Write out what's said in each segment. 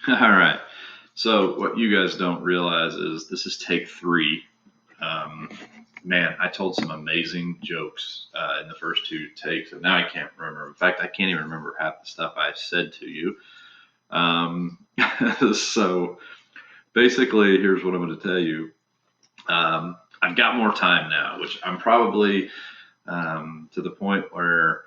All right. So what you guys don't realize is this is take three. Um, Man, I told some amazing jokes in the first two takes, and now I can't remember. In fact, I can't even remember half the stuff I said to you. Um, so basically, here's what I'm going to tell you. I've got more time now, which I'm probably to the point where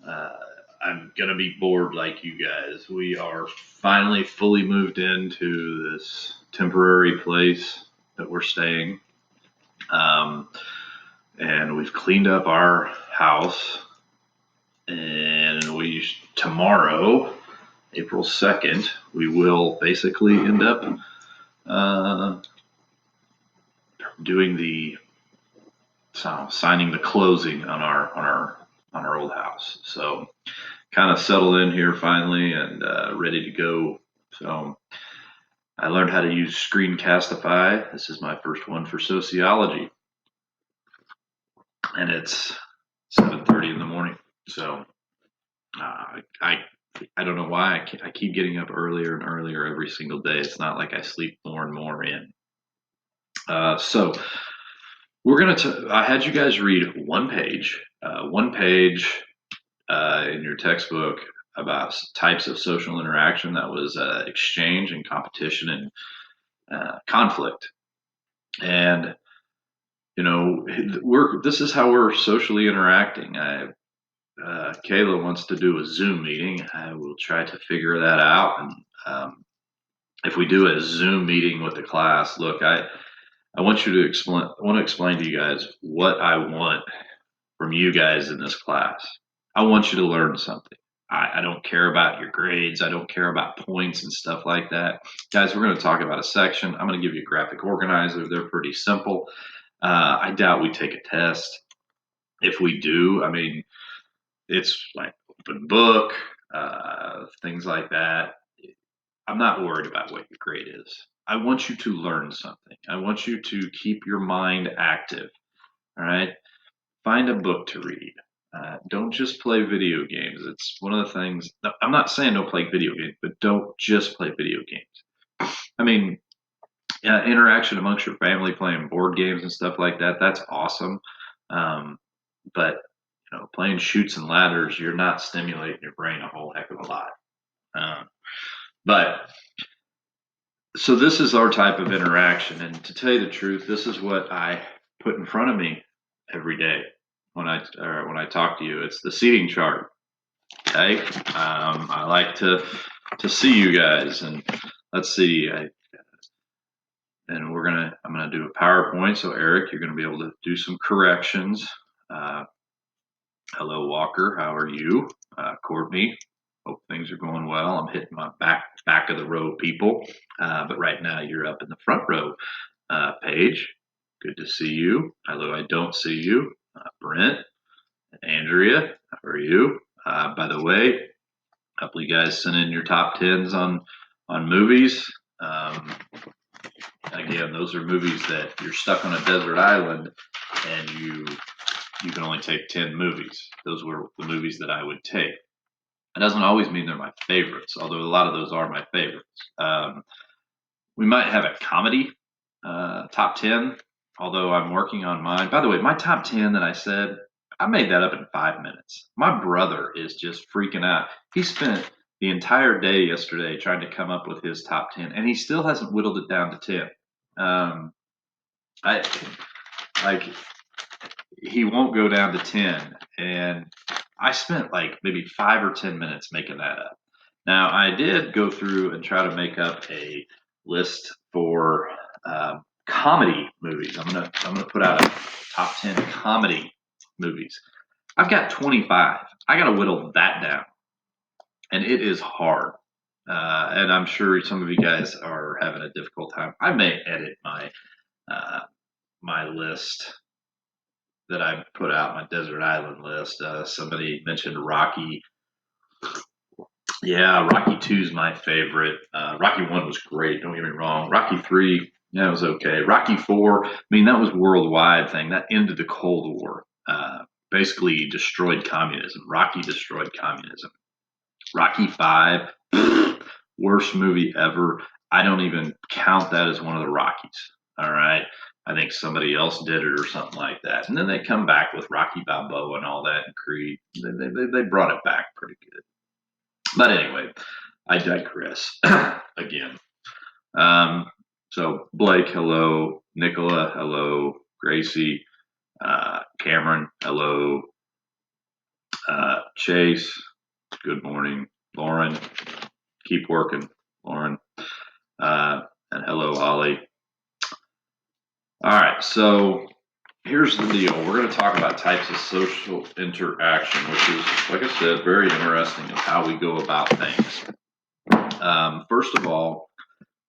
uh, I'm gonna be bored like you guys. We are finally fully moved into this temporary place that we're staying, um, and we've cleaned up our house. And we tomorrow, April 2nd, we will basically end up uh, doing the signing the closing on our old house. So kind of settled in here finally and ready to go. So I learned how to use Screencastify. This is my first one for sociology, and it's 7:30 in the morning. So I don't know why I keep getting up earlier and earlier every single day. It's not like I sleep more and more in. So we're gonna. I had you guys read one page in your textbook about types of social interaction. That was exchange and competition and conflict. And this is how we're socially interacting. Kayla wants to do a Zoom meeting. I will try to figure that out. And if we do a Zoom meeting with the class, look, I want you to explain. I want to explain to you guys what I want from you guys in this class. I want you to learn something. I don't care about your grades. I don't care about points and stuff like that. Guys, we're going to talk about a section. I'm going to give you a graphic organizer. They're pretty simple. I doubt we take a test. If we do, I mean, it's like open book, things like that. I'm not worried about what your grade is. I want you to learn something. I want you to keep your mind active. All right. Find a book to read. Don't just play video games. It's one of the things. I'm not saying don't play video games, but don't just play video games. I mean, interaction amongst your family, playing board games and stuff like that. That's awesome. Um, but playing shoots and ladders, you're not stimulating your brain a whole heck of a lot. Um, but so this is our type of interaction, and to tell you the truth, this is what I put in front of me every day when I talk to you. It's the seating chart. Okay, I like to see you guys, and let's see. I'm gonna do a PowerPoint. So Eric, you're gonna be able to do some corrections. Uh, Hello, Walker. How are you? Courtney. Hope things are going well. I'm hitting my back of the row people, but right now you're up in the front row. Paige, good to see you. Hello, I don't see you. Brent, Andrea, how are you? By the way, a couple of you guys sent in your top tens on movies. Um, Again, those are movies that you're stuck on a desert island and you can only take 10 movies. Those were the movies that I would take. It doesn't always mean they're my favorites, although a lot of those are my favorites. We might have a comedy top 10, although I'm working on mine. By the way, my top 10 that I said, I made that up in 5 minutes. My brother is just freaking out. He spent the entire day yesterday trying to come up with his top 10, and he still hasn't whittled it down to 10. I like he won't go down to 10, and I spent like maybe 5 or 10 minutes making that up. Now I did go through and try to make up a list for comedy movies. I'm gonna put out a top 10 comedy movies. I've got 25. I gotta whittle that down, and it is hard. And I'm sure some of you guys are having a difficult time. I may edit uh, my list that I put out, my desert island list. Somebody mentioned Rocky. Yeah, Rocky 2 is my favorite. Rocky 1 was great, don't get me wrong. Rocky 3, yeah, it was okay. Rocky 4, I mean, that was a worldwide thing. That ended the Cold War. Basically destroyed communism. Rocky destroyed communism. Rocky 5, Worst movie ever. I don't even count that as one of the Rockies. All right. I think somebody else did it or something like that. And then they come back with Rocky Balboa and all that and Creed. They brought it back pretty good. But anyway, I digress again. Um, so Blake, hello. Nicola, hello. Gracie, Cameron, hello. Chase, good morning. Lauren, keep working, Lauren. And hello, Ollie. All right, so here's the deal. We're going to talk about types of social interaction, which is, like I said, very interesting in how we go about things. First of all,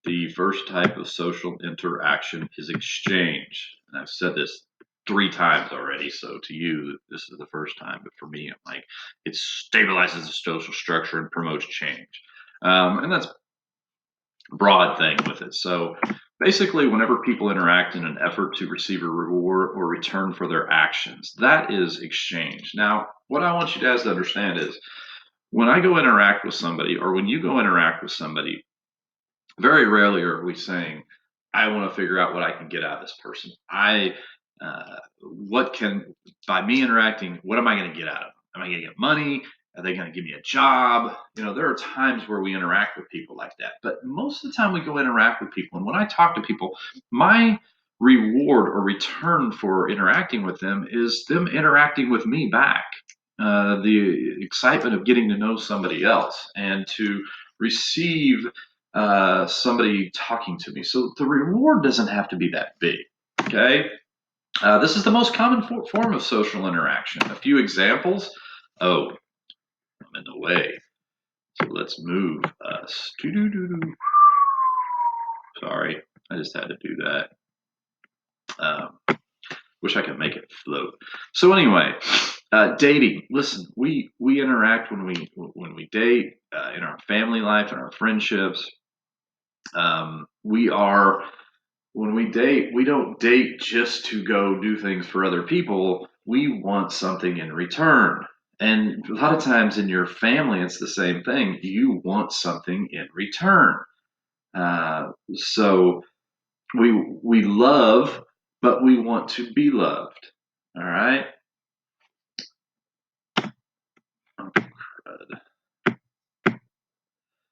the first type of social interaction is exchange. And I've said this 3 times already, so to you, this is the first time. But for me, I'm like, it stabilizes the social structure and promotes change. And that's a broad thing with it. So basically, whenever people interact in an effort to receive a reward or return for their actions, that is exchange. Now, what I want you guys to understand is when I go interact with somebody, or when you go interact with somebody, very rarely are we saying, I want to figure out what I can get out of this person. What can, by me interacting, what am I going to get out of them? Am I going to get money? Are they going to give me a job? There are times where we interact with people like that. But most of the time we go interact with people. And when I talk to people, my reward or return for interacting with them is them interacting with me back. The excitement of getting to know somebody else and to receive somebody talking to me. So the reward doesn't have to be that big. Okay. This is the most common form of social interaction. A few examples. Oh, I'm in the way. So let's move us. Sorry, I just had to do that. Wish I could make it float. So anyway, dating. Listen, we interact when we date in our family life and our friendships. When we date, we don't date just to go do things for other people. We want something in return. And a lot of times in your family, it's the same thing. You want something in return. So we love, but we want to be loved. All right.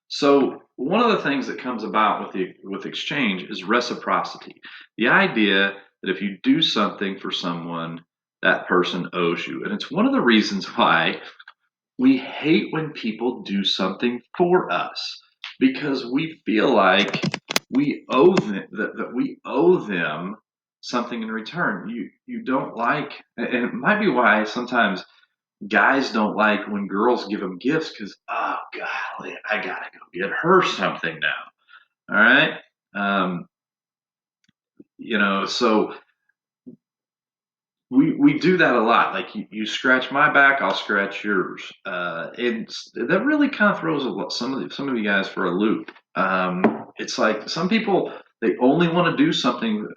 So one of the things that comes about with exchange is reciprocity. The idea that if you do something for someone, that person owes you. And it's one of the reasons why we hate when people do something for us, because we feel like we owe them that we owe them something in return. You don't like, and it might be why sometimes guys don't like when girls give them gifts, because, oh golly, I gotta go get her something now. All right. um, so we do that a lot. Like you scratch my back, I'll scratch yours, and that really kind of throws some of you guys for a loop. It's like some people, they only want to do something.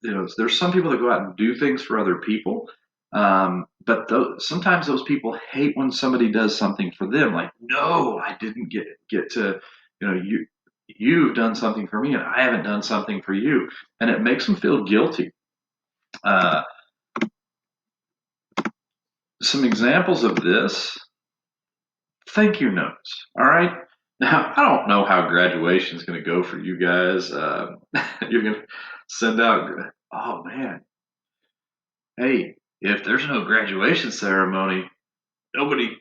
There's some people that go out and do things for other people, but sometimes those people hate when somebody does something for them. Like, no, I didn't get to, you've done something for me and I haven't done something for you, and it makes them feel guilty. Uh, some examples of this: thank you notes. All right. Now, I don't know how graduation is going to go for you guys. You're going to send out, oh man, hey, if there's no graduation ceremony, nobody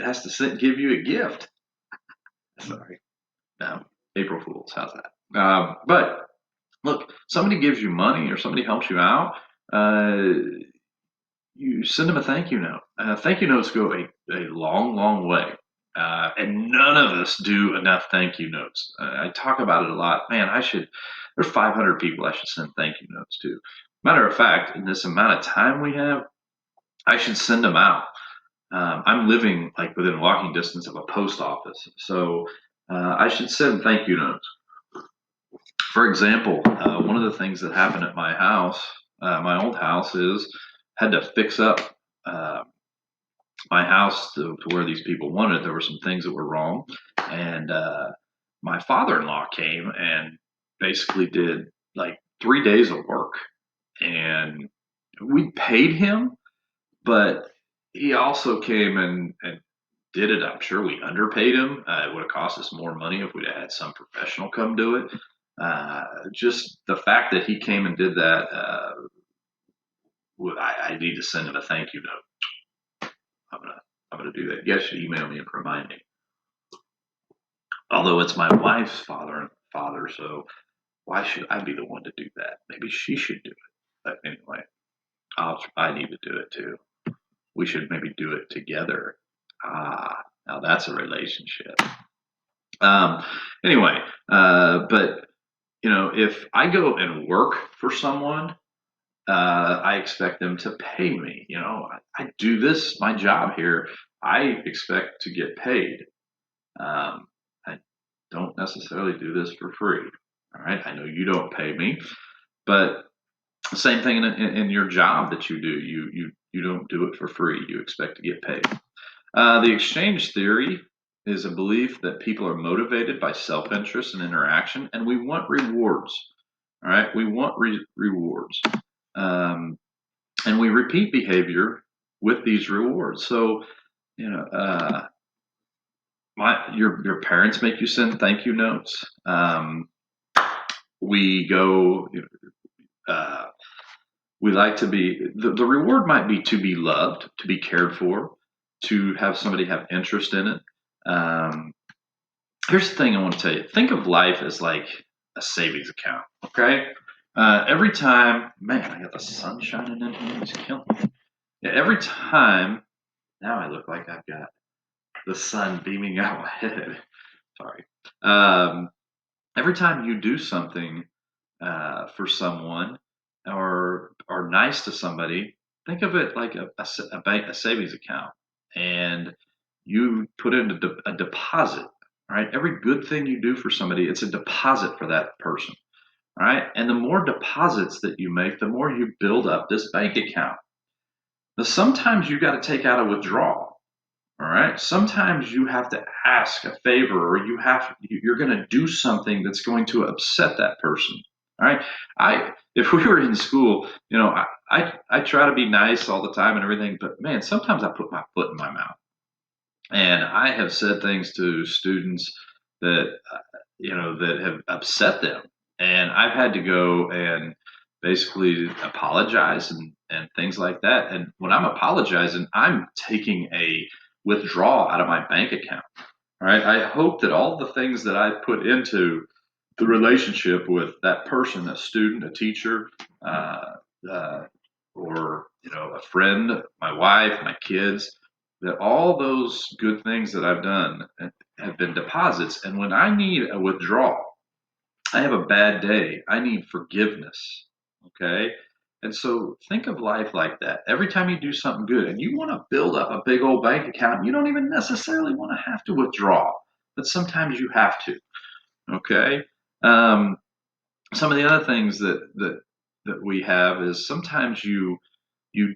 has to give you a gift. Sorry. No, April Fools. How's that? But look, somebody gives you money or somebody helps you out. You send them a thank you note. Thank you notes go a long, long way. And none of us do enough thank you notes. I talk about it a lot. Man, there's 500 people I should send thank you notes to. Matter of fact, in this amount of time we have, I should send them out. I'm living like within walking distance of a post office, so I should send thank you notes. For example, one of the things that happened at my house, my old house, is had to fix up uh, my house to where these people wanted. There were some things that were wrong, and my father-in-law came and basically did like 3 days of work, and we paid him, but he also came and did it. I'm sure we underpaid him. It would have cost us more money if we'd had some professional come do it. Just the fact that he came and did that, I need to send him a thank you note. I'm gonna I'm gonna do that. You guys should email me and remind me. Although it's my wife's father, so why should I be the one to do that? Maybe she should do it. But anyway, I need to do it too. We should maybe do it together. Now that's a relationship. Um, anyway, but if I go and work for someone, I expect them to pay me. I do this, my job here. I expect to get paid. I don't necessarily do this for free. All right. I know you don't pay me, but same thing in your job that you do. You don't do it for free. You expect to get paid. The exchange theory is a belief that people are motivated by self-interest and interaction, and we want rewards. All right, we want rewards, um, and we repeat behavior with these rewards. So, you know, your parents make you send thank you notes. We go. Uh, we like to be the reward might be to be loved, to be cared for, to have somebody have interest in it. Um, Here's the thing I want to tell you. Think of life as like a savings account. Okay. Every time, man, I got the sun shining in here. It's killing me. Yeah, every time, now I look like I've got the sun beaming out my head. Sorry. Um, every time you do something for someone or nice to somebody, think of it like a bank, a savings account, and you put in a deposit. All right, every good thing you do for somebody, it's a deposit for that person. All right, and the more deposits that you make, the more you build up this bank account. Now, sometimes you got to take out a withdrawal. All right. Sometimes you have to ask a favor, or you're going to do something that's going to upset that person. All right. If we were in school, I try to be nice all the time and everything, but man, sometimes I put my foot in my mouth, and I have said things to students that that have upset them, and I've had to go and basically apologize and things like that. And when I'm apologizing, I'm taking a withdrawal out of my bank account. All right. I hope that all the things that I put into the relationship with that person, a student, a teacher, uh, uh, or a friend, my wife, my kids, that all those good things that I've done have been deposits. And when I need a withdrawal, I have a bad day, I need forgiveness. Okay. And so think of life like that. Every time you do something good and you want to build up a big old bank account, you don't even necessarily want to have to withdraw, but sometimes you have to. Okay. Um, some of the other things that we have is sometimes you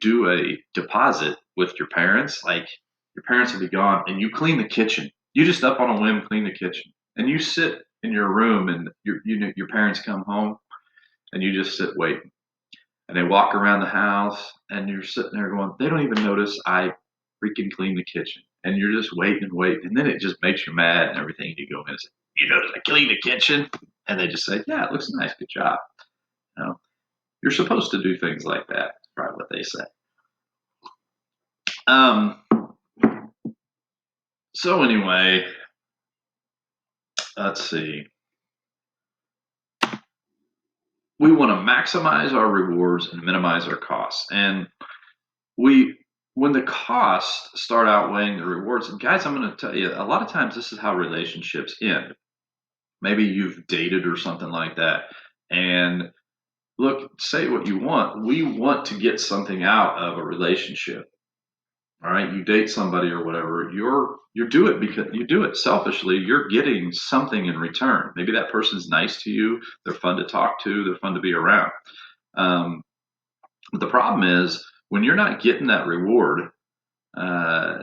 do a deposit with your parents, like your parents will be gone, and you clean the kitchen. You just up on a whim clean the kitchen, and you sit in your room, and your parents come home, and you just sit waiting, and they walk around the house, and you're sitting there going, they don't even notice I freaking clean the kitchen, and you're just waiting and waiting, and then it just makes you mad and everything. You go in and say, you notice I clean the kitchen, and they just say, yeah, it looks nice, good job. You're supposed to do things like that. That's probably what they say. Um, so anyway, let's see. We want to maximize our rewards and minimize our costs. And when the costs start outweighing the rewards, and guys, I'm going to tell you, a lot of times this is how relationships end. Maybe you've dated or something like that. And look, say what you want. We want to get something out of a relationship. All right, you date somebody or whatever, you do it because you do it selfishly. You're getting something in return. Maybe that person's nice to you. They're fun to talk to. They're fun to be around. Um, but the problem is when you're not getting that reward, uh,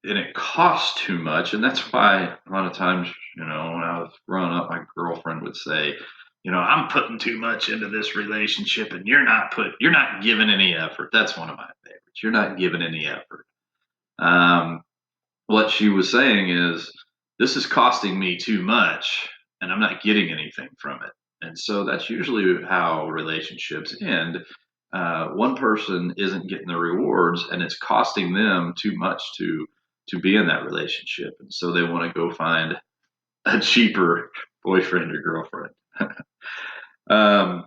and it costs too much. And that's why a lot of times, when I was growing up, my girlfriend would say, I'm putting too much into this relationship and you're not giving any effort. That's one of my favorites. You're not giving any effort. Um, what she was saying is, this is costing me too much and I'm not getting anything from it. And so that's usually how relationships end. One person isn't getting the rewards and it's costing them too much to be in that relationship. And so they want to go find a cheaper boyfriend or girlfriend. um,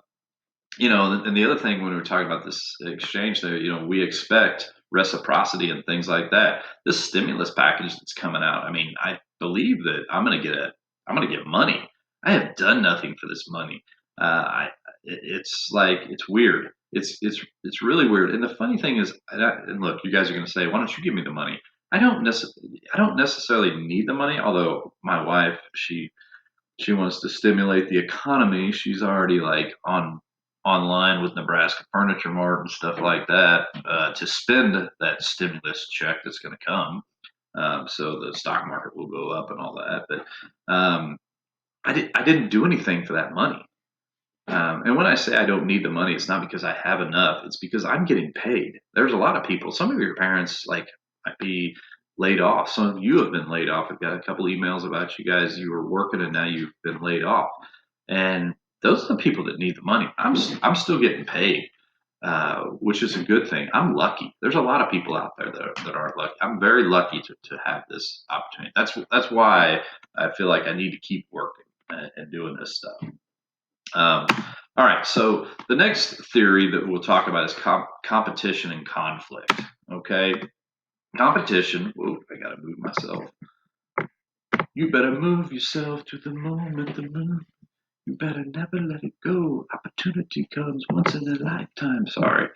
and the other thing when we're talking about this exchange there, we expect reciprocity and things like that. This stimulus package that's coming out, I mean, I believe that I'm going to get money. I have done nothing for this money. It's like, it's weird. It's really weird. And the funny thing is, and look, you guys are going to say, why don't you give me the money? I don't necessarily need the money. Although my wife, she wants to stimulate the economy. She's already like online with Nebraska Furniture Mart and stuff like that to spend that stimulus check that's going to come. So the stock market will go up and all that. But I didn't do anything for that money. And when I say I don't need the money, it's not because I have enough. It's because I'm getting paid. There's a lot of people. Some of your parents might be laid off. Some of you have been laid off. I've got a couple emails about you guys. You were working and now you've been laid off. And those are the people that need the money. I'm still getting paid, which is a good thing. I'm lucky. There's a lot of people out there that aren't lucky. I'm very lucky to have this opportunity. That's why I feel like I need to keep working and doing this stuff. All right, so the next theory that we'll talk about is competition and conflict. Okay, competition. Whoa, I gotta move myself. You better move yourself to the moment, the moon. You better never let it go. Opportunity comes once in a lifetime. Sorry.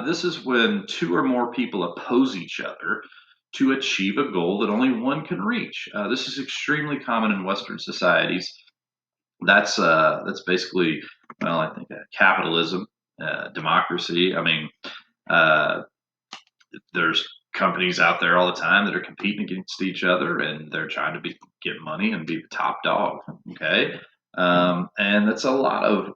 This is when two or more people oppose each other to achieve a goal that only one can reach. This is extremely common in Western societies. That's basically, well, I think capitalism, democracy. I mean, uh, there's companies out there all the time that are competing against each other, and they're trying to get money and be the top dog. Okay, and that's a lot of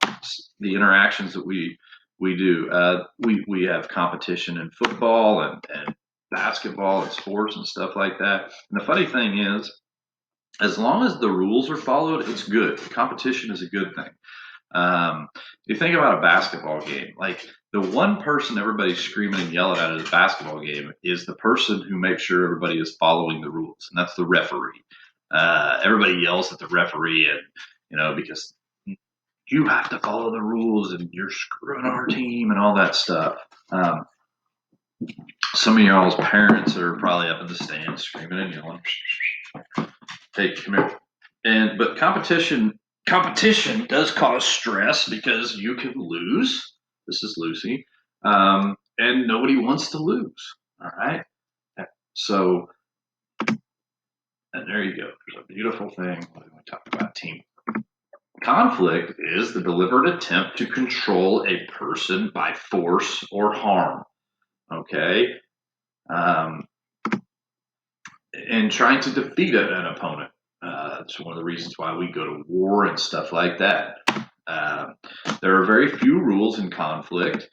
the interactions that we do. We have competition in football and basketball and sports and stuff like that. And the funny thing is, as long as the rules are followed, it's good. Competition is a good thing. You think about a basketball game, like the one person everybody's screaming and yelling at in a basketball game is the person who makes sure everybody is following the rules, and that's the referee. Everybody yells at the referee, and because you have to follow the rules, and you're screwing our team, and all that stuff. Um, some of y'all's parents are probably up in the stands screaming and yelling. Hey, come here. But competition does cause stress because you can lose. This is Lucy, and nobody wants to lose. All right. So, and there you go. There's a beautiful thing when we talk about team. Conflict is the deliberate attempt to control a person by force or harm. Okay. Um, and trying to defeat an opponent. It's one of the reasons why we go to war and stuff like that. Uh, there are very few rules in conflict.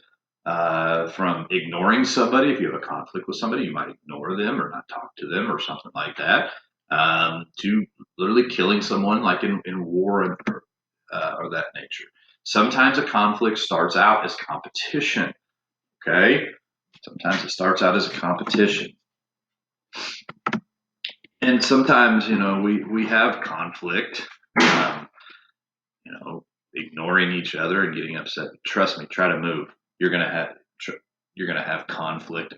From ignoring somebody, if you have a conflict with somebody, you might ignore them or not talk to them or something like that, to literally killing someone, like in war or that nature. Sometimes a conflict starts out as competition. Okay, sometimes it starts out as a competition. And sometimes, we have conflict, um, ignoring each other and getting upset. Trust me, try to move. You're gonna have you're gonna have conflict,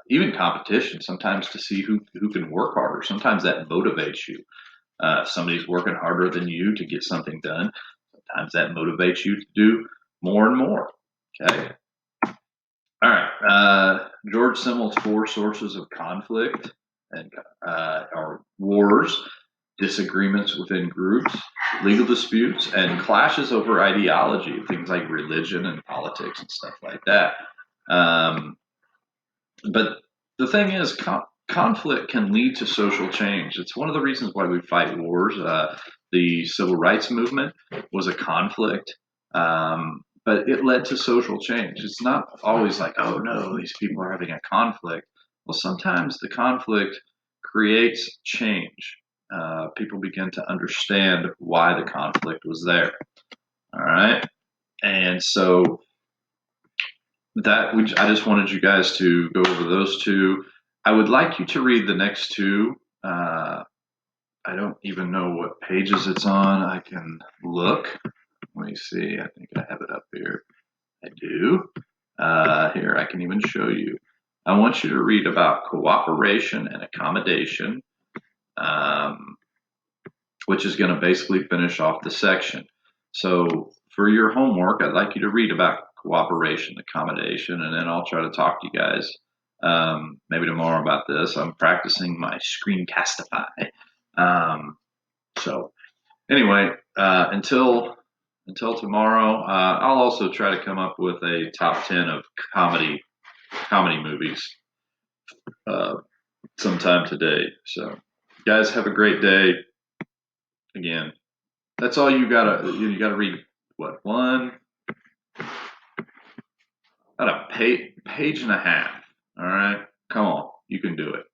even competition. Sometimes to see who can work harder. Sometimes that motivates you. If somebody's working harder than you to get something done, sometimes that motivates you to do more and more. Okay. All right. George Simmel's four sources of conflict and are wars, disagreements within groups, legal disputes, and clashes over ideology, things like religion and politics and stuff like that. Um, but the thing is, conflict can lead to social change. It's one of the reasons why we fight wars. The civil rights movement was a conflict, but it led to social change. It's not always like, oh no, these people are having a conflict. Well, sometimes the conflict creates change. People begin to understand why the conflict was there. All right. And so I just wanted you guys to go over those two. I would like you to read the next two. I don't even know what pages it's on. I can look. Let me see. I think I have it up here. I do. Here, I can even show you. I want you to read about cooperation and accommodation, um, which is going to basically finish off the section. So, for your homework, I'd like you to read about cooperation, accommodation, and then I'll try to talk to you guys maybe tomorrow about this. I'm practicing my Screencastify. So, anyway, until tomorrow, I'll also try to come up with a top 10 of comedy movies uh, sometime today. So, guys, have a great day. Again, that's all you gotta read. What, about a page and a half? All right, come on, you can do it.